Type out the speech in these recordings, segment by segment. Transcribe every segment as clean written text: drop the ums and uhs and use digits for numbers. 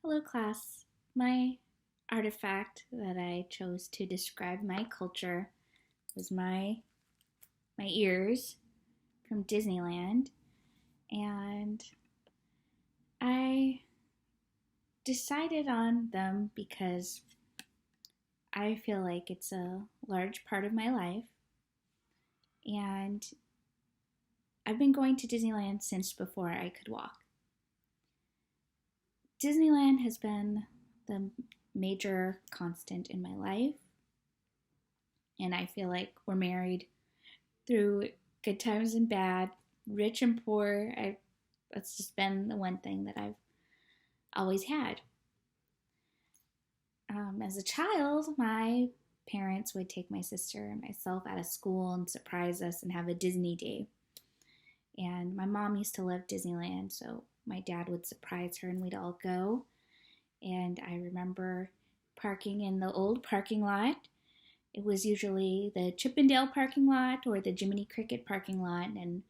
Hello, class. My artifact that I chose to describe my culture was my ears from Disneyland, and I decided on them because I feel like it's a large part of my life, and I've been going to Disneyland since before I could walk. Disneyland has been the major constant in my life, and I feel like we're married through good times and bad, rich and poor. That's just been the one thing that I've always had. As a child, my parents would take my sister and myself out of school and surprise us and have a Disney day. And my mom used to love Disneyland, so my dad would surprise her and we'd all go. And I remember parking in the old parking lot. It was usually the Chippendale parking lot or the Jiminy Cricket parking lot, and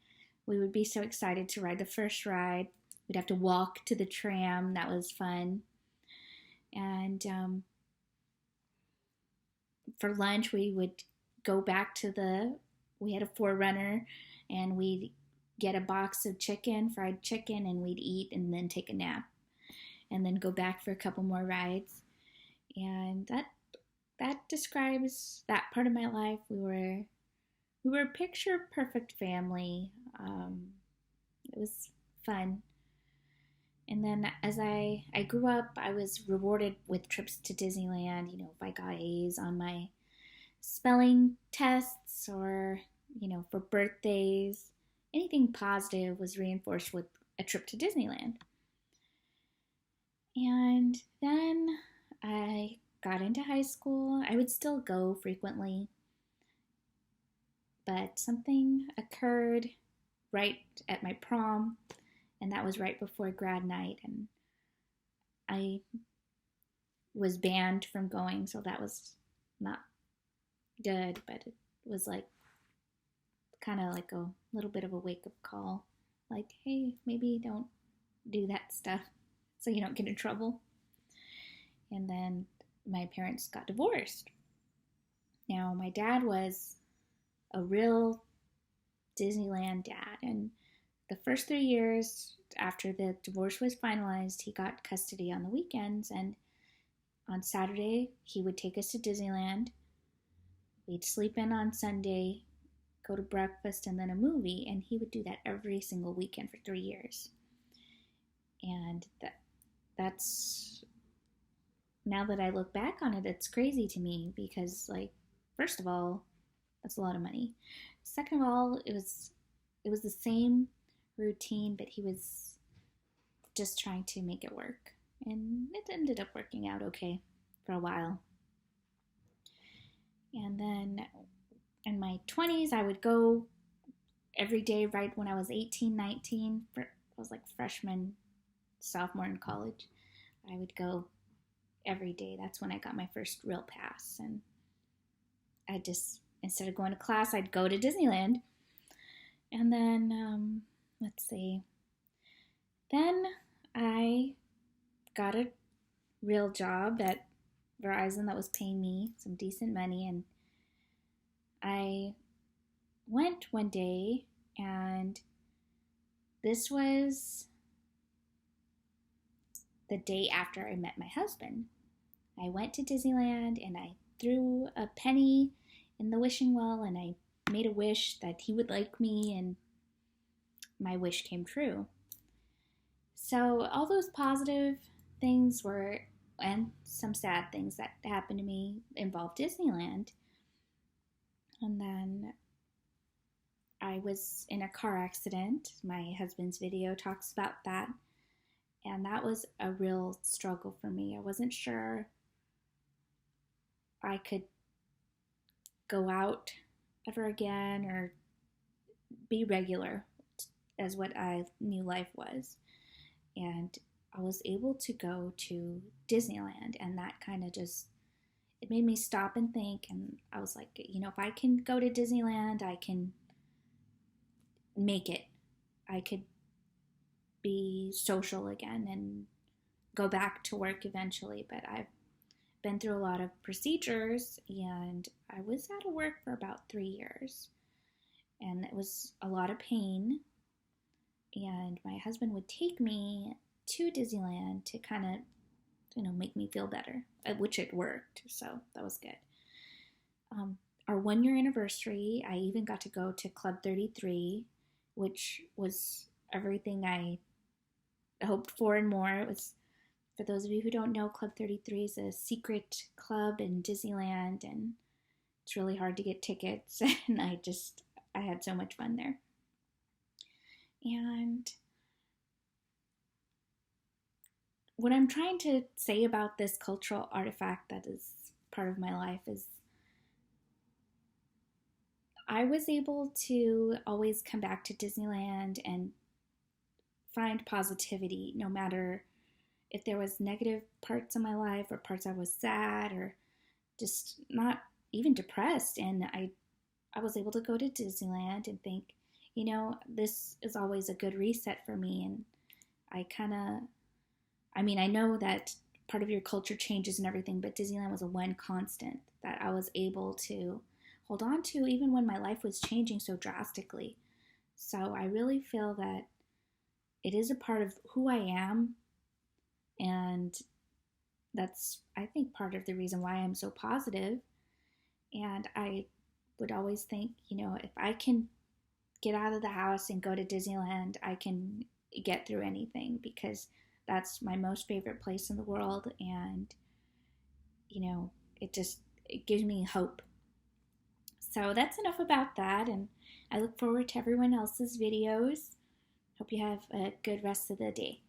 we would be so excited to ride the first ride. We'd have to walk to the tram. That was fun. And for lunch, we would go back to we had a Forerunner, and we'd get a box of fried chicken, and we'd eat and then take a nap and then go back for a couple more rides. And that describes that part of my life. We were a picture perfect family. It was fun. And then as I grew up, I was rewarded with trips to Disneyland. If I got A's on my spelling tests or, for birthdays, anything positive was reinforced with a trip to Disneyland. And then I got into high school. I would still go frequently, but something occurred right at my prom, and that was right before grad night, and I was banned from going, so that was not good, but it was kind of like a little bit of a wake-up call, like, hey, maybe don't do that stuff so you don't get in trouble. And then my parents got divorced. Now, my dad was a real Disneyland dad, and the first 3 years after the divorce was finalized, he got custody on the weekends, and on Saturday, he would take us to Disneyland. We'd sleep in on Sunday, go to breakfast, and then a movie, and he would do that every single weekend for 3 years. And that's, now that I look back on it, it's crazy to me because, first of all, that's a lot of money. Second of all, it was the same routine, but he was just trying to make it work. And it ended up working out okay for a while. And then in my 20s, I would go every day right when I was 18, 19. I was like freshman, sophomore in college. I would go every day. That's when I got my first real pass. And I just, instead of going to class, I'd go to Disneyland. And then, let's see. Then I got a real job at Verizon that was paying me some decent money. And I went one day, and this was the day after I met my husband. I went to Disneyland, and I threw a penny in the wishing well, and I made a wish that he would like me, and my wish came true. So all those positive things and some sad things that happened to me involved Disneyland. And then I was in a car accident. My husband's video talks about that. And that was a real struggle for me. I wasn't sure I could go out ever again or be regular as what I knew life was. And I was able to go to Disneyland, and that kind of just, it made me stop and think. And I was like, if I can go to Disneyland, I can make it. I could be social again and go back to work eventually, but I've been through a lot of procedures, and I was out of work for about 3 years, and it was a lot of pain. And my husband would take me to Disneyland to kind of, make me feel better, which it worked, so that was good. Our 1 year anniversary, I even got to go to Club 33, which was everything I hoped for and more. It was, for those of you who don't know, Club 33 is a secret club in Disneyland, and it's really hard to get tickets, and I had so much fun there. And what I'm trying to say about this cultural artifact that is part of my life is I was able to always come back to Disneyland and find positivity, no matter if there was negative parts of my life or parts I was sad or just not even depressed. And I was able to go to Disneyland and think, this is always a good reset for me. And I know that part of your culture changes and everything, but Disneyland was a one constant that I was able to hold on to even when my life was changing so drastically. So I really feel that it is a part of who I am, and that's, I think, part of the reason why I'm so positive. And I would always think, if I can get out of the house and go to Disneyland, I can get through anything, because that's my most favorite place in the world. And, it gives me hope. So that's enough about that, and I look forward to everyone else's videos. Hope you have a good rest of the day.